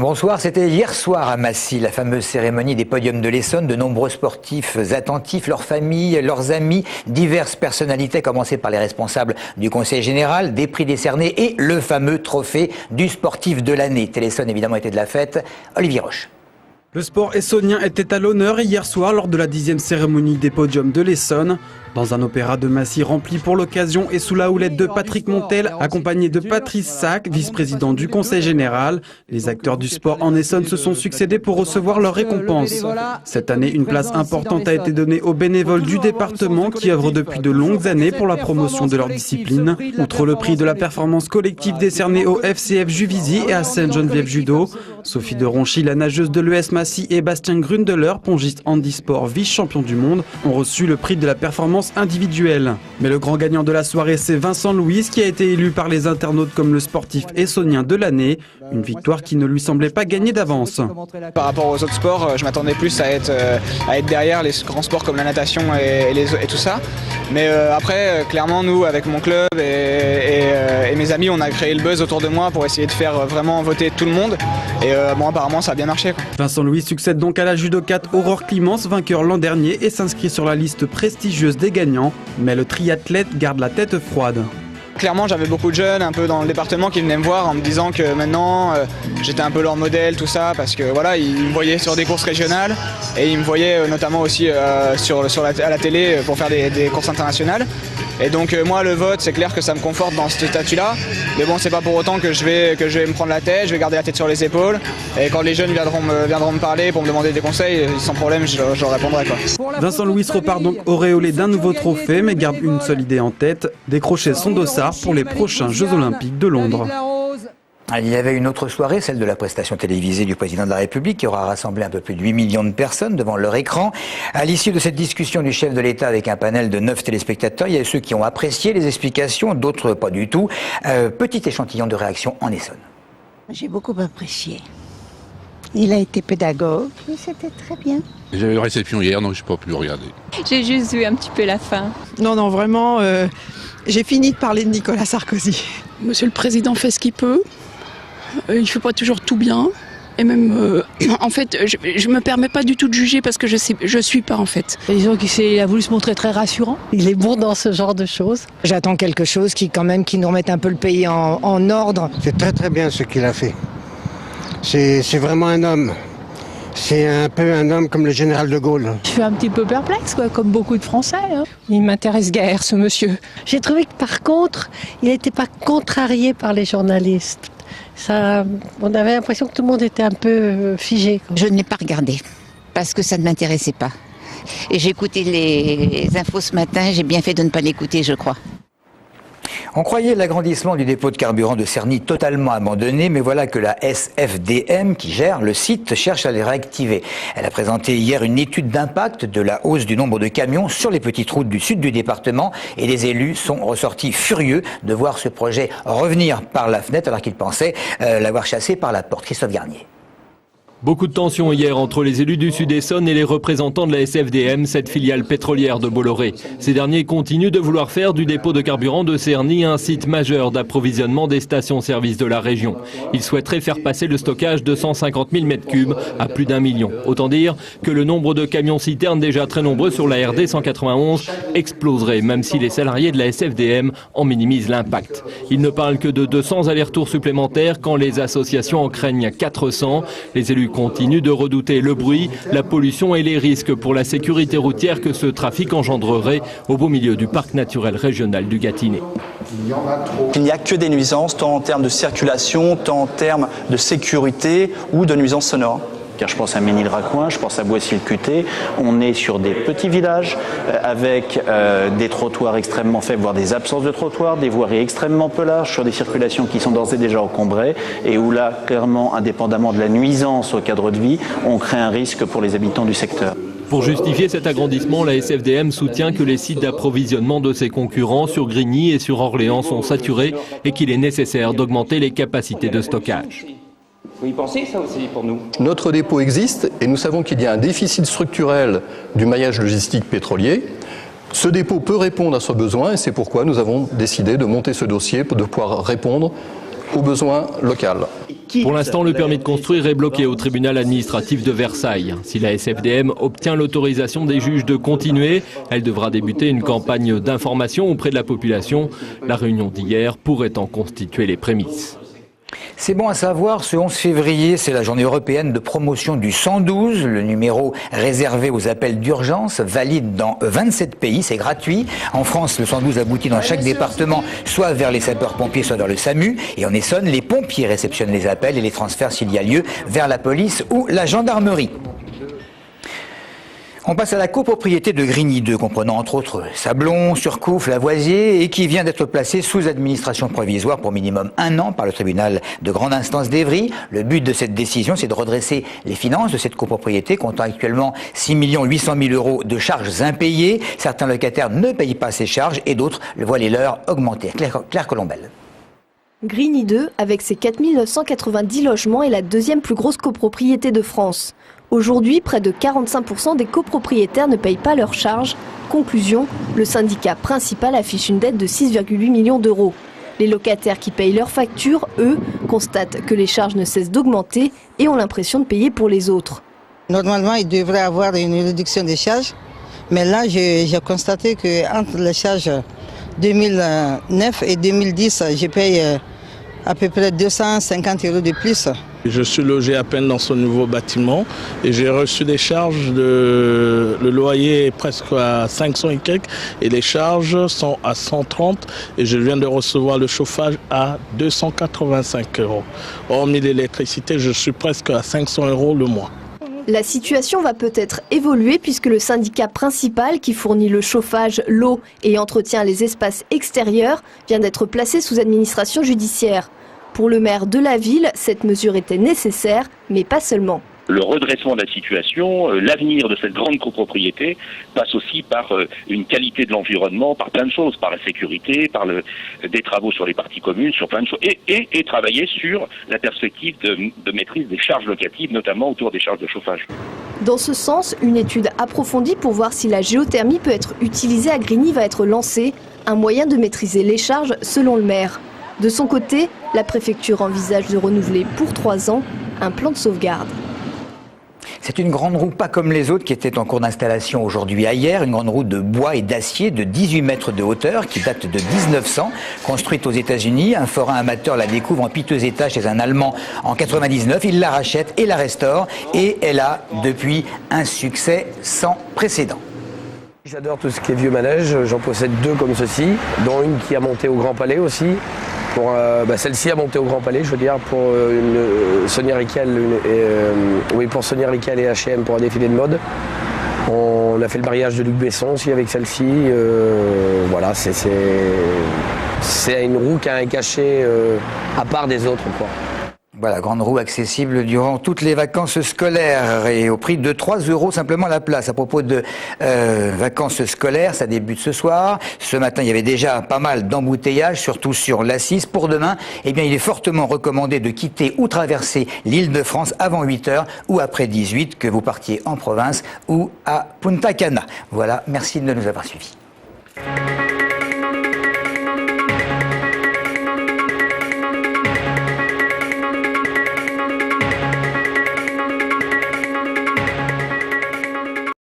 Bonsoir, c'était hier soir à Massy, la fameuse cérémonie des podiums de l'Essonne. De nombreux sportifs attentifs, leurs familles, leurs amis, diverses personnalités, à commencer par les responsables du Conseil général, des prix décernés et le fameux trophée du sportif de l'année. Téléson évidemment était de la fête. Olivier Roche. Le sport essonnien était à l'honneur hier soir lors de la 10e cérémonie des podiums de l'Essonne. Dans un opéra de Massy rempli pour l'occasion et sous la houlette de Patrick Montel, accompagné de Patrice Sac, vice-président du Conseil général. Les acteurs du sport en Essonne se sont succédés pour recevoir leur récompense. Cette année, une place importante a été donnée aux bénévoles du département qui œuvrent depuis de longues années pour la promotion de leur discipline. Outre le prix de la performance collective décerné au FCF Juvisy et à Sainte-Geneviève Judo, Sophie de Ronchy, la nageuse de l'ES Massy, et Bastien Grundeler, pongiste handisport vice-champion du monde, ont reçu le prix de la performance individuelle. Mais le grand gagnant de la soirée, c'est Vincent Louis, qui a été élu par les internautes comme le sportif essonnien de l'année. Une victoire qui ne lui semblait pas gagnée d'avance. Par rapport aux autres sports, je m'attendais plus à être derrière les grands sports comme la natation et tout ça. Mais après, clairement, nous, avec mon club et mes amis, on a créé le buzz autour de moi pour essayer de faire vraiment voter tout le monde. Et bon, apparemment, ça a bien marché, quoi. Vincent Louis succède donc à la judokate Aurore Climence, vainqueur l'an dernier, et s'inscrit sur la liste prestigieuse des gagnants. Mais le triathlète garde la tête froide. Clairement, j'avais beaucoup de jeunes un peu dans le département qui venaient me voir en me disant que maintenant j'étais un peu leur modèle, tout ça, parce que voilà, ils me voyaient sur des courses régionales et ils me voyaient notamment aussi à la télé pour faire des courses internationales. Et donc moi, le vote, c'est clair que ça me conforte dans ce statut-là. Mais bon, c'est pas pour autant que je vais me prendre la tête, je vais garder la tête sur les épaules. Et quand les jeunes viendront me parler pour me demander des conseils, sans problème, je leur répondrai, quoi. Vincent Louis repart donc auréolé d'un nouveau trophée, mais garde une seule idée en tête, décrocher son dossard pour les prochains Jeux Olympiques de Londres. Il y avait une autre soirée, celle de la prestation télévisée du président de la République, qui aura rassemblé un peu plus de 8 millions de personnes devant leur écran. À l'issue de cette discussion du chef de l'État avec un panel de 9 téléspectateurs, il y a ceux qui ont apprécié les explications, d'autres pas du tout. Petit échantillon de réaction en Essonne. J'ai beaucoup apprécié. Il a été pédagogue, et c'était très bien. J'avais une réception hier, donc je n'ai pas pu le regarder. J'ai juste vu un petit peu la fin. Non, vraiment, j'ai fini de parler de Nicolas Sarkozy. Monsieur le Président fait ce qu'il peut. Il ne fait pas toujours tout bien. Et même, en fait, je me permets pas du tout de juger parce que je suis pas, en fait. Disons qu'il a voulu se montrer très rassurant. Il est bon dans ce genre de choses. J'attends quelque chose qui nous remette un peu le pays en ordre. C'est très très bien ce qu'il a fait. C'est vraiment un homme. C'est un peu un homme comme le général de Gaulle. Je suis un petit peu perplexe, quoi, comme beaucoup de Français. Il m'intéresse guère, ce monsieur. J'ai trouvé que par contre, il n'était pas contrarié par les journalistes. On avait l'impression que tout le monde était un peu figé, quoi. Je ne l'ai pas regardé parce que ça ne m'intéressait pas. Et j'ai écouté les infos ce matin, j'ai bien fait de ne pas l'écouter, je crois. On croyait l'agrandissement du dépôt de carburant de Cerny totalement abandonné, mais voilà que la SFDM, qui gère le site, cherche à les réactiver. Elle a présenté hier une étude d'impact de la hausse du nombre de camions sur les petites routes du sud du département, et les élus sont ressortis furieux de voir ce projet revenir par la fenêtre alors qu'ils pensaient l'avoir chassé par la porte. Christophe Garnier. Beaucoup de tensions hier entre les élus du Sud-Essonne et les représentants de la SFDM, cette filiale pétrolière de Bolloré. Ces derniers continuent de vouloir faire du dépôt de carburant de Cerny un site majeur d'approvisionnement des stations-service de la région. Ils souhaiteraient faire passer le stockage de 150 000 m3 à plus d'1 million. Autant dire que le nombre de camions-citernes déjà très nombreux sur la RD 191 exploserait, même si les salariés de la SFDM en minimisent l'impact. Ils ne parlent que de 200 allers-retours supplémentaires quand les associations en craignent 400. Les élus continue de redouter le bruit, la pollution et les risques pour la sécurité routière que ce trafic engendrerait au beau milieu du parc naturel régional du Gâtinais. Il n'y a que des nuisances, tant en termes de circulation, tant en termes de sécurité ou de nuisances sonores. Car je pense à Ménil-Raccoin, je pense à Boissy-le-Cuté. On est sur des petits villages avec des trottoirs extrêmement faibles, voire des absences de trottoirs, des voiries extrêmement peu larges, sur des circulations qui sont d'ores et déjà encombrées et où là, clairement, indépendamment de la nuisance au cadre de vie, on crée un risque pour les habitants du secteur. Pour justifier cet agrandissement, la SFDM soutient que les sites d'approvisionnement de ses concurrents sur Grigny et sur Orléans sont saturés et qu'il est nécessaire d'augmenter les capacités de stockage. Vous y pensez, ça aussi, pour nous? Notre dépôt existe et nous savons qu'il y a un déficit structurel du maillage logistique pétrolier. Ce dépôt peut répondre à ce besoin et c'est pourquoi nous avons décidé de monter ce dossier pour pouvoir répondre aux besoins locaux. Pour l'instant, le permis de construire est bloqué au tribunal administratif de Versailles. Si la SFDM obtient l'autorisation des juges de continuer, elle devra débuter une campagne d'information auprès de la population. La réunion d'hier pourrait en constituer les prémices. C'est bon à savoir, ce 11 février, c'est la journée européenne de promotion du 112, le numéro réservé aux appels d'urgence, valide dans 27 pays, c'est gratuit. En France, le 112 aboutit dans chaque département, soit vers les sapeurs-pompiers, soit vers le SAMU. Et en Essonne, les pompiers réceptionnent les appels et les transfèrent s'il y a lieu vers la police ou la gendarmerie. On passe à la copropriété de Grigny 2, comprenant entre autres Sablon, Surcouf, Lavoisier, et qui vient d'être placée sous administration provisoire pour minimum 1 an par le tribunal de grande instance d'Évry. Le but de cette décision, c'est de redresser les finances de cette copropriété, comptant actuellement 6 800 000 € de charges impayées. Certains locataires ne payent pas ces charges et d'autres voient les leurs augmenter. Claire Colombel. Grigny 2, avec ses 4 990 logements, est la deuxième plus grosse copropriété de France. Aujourd'hui, près de 45% des copropriétaires ne payent pas leurs charges. Conclusion, le syndicat principal affiche une dette de 6,8 millions d'euros. Les locataires qui payent leurs factures, eux, constatent que les charges ne cessent d'augmenter et ont l'impression de payer pour les autres. Normalement, il devrait y avoir une réduction des charges, mais là, j'ai constaté qu'entre les charges 2009 et 2010, je paye à peu près 250 € de plus. Je suis logé à peine dans ce nouveau bâtiment et j'ai reçu des charges le loyer est presque à 500 et quelques et les charges sont à 130 et je viens de recevoir le chauffage à 285 €. Hormis l'électricité, je suis presque à 500 € le mois. La situation va peut-être évoluer puisque le syndicat principal qui fournit le chauffage, l'eau et entretient les espaces extérieurs vient d'être placé sous administration judiciaire. Pour le maire de la ville, cette mesure était nécessaire, mais pas seulement. Le redressement de la situation, l'avenir de cette grande copropriété passe aussi par une qualité de l'environnement, par plein de choses, par la sécurité, par des travaux sur les parties communes, sur plein de choses, et travailler sur la perspective de maîtrise des charges locatives, notamment autour des charges de chauffage. Dans ce sens, une étude approfondie pour voir si la géothermie peut être utilisée à Grigny va être lancée, un moyen de maîtriser les charges selon le maire. De son côté, la préfecture envisage de renouveler pour 3 ans un plan de sauvegarde. C'est une grande roue pas comme les autres qui était en cours d'installation aujourd'hui à hier, une grande roue de bois et d'acier de 18 mètres de hauteur qui date de 1900, construite aux États-Unis. Un forain amateur la découvre en piteux état chez un Allemand en 99. Il la rachète et la restaure et elle a depuis un succès sans précédent. J'adore tout ce qui est vieux manège, j'en possède 2 comme ceci, dont une qui a monté au Grand Palais aussi. Celle-ci a monté au Grand Palais, je veux dire, pour Sonia Rykiel, pour Sonia Rykiel et H&M pour un défilé de mode. On a fait le mariage de Luc Besson aussi avec celle-ci. Voilà, c'est une roue qui a un cachet à part des autres, quoi. Voilà, grande roue accessible durant toutes les vacances scolaires et au prix de 3 € simplement la place. À propos de vacances scolaires, ça débute ce soir. Ce matin, il y avait déjà pas mal d'embouteillages, surtout sur l'A6. Pour demain, eh bien, il est fortement recommandé de quitter ou traverser l'Île-de-France avant 8 h ou après 18, que vous partiez en province ou à Punta Cana. Voilà, merci de nous avoir suivis.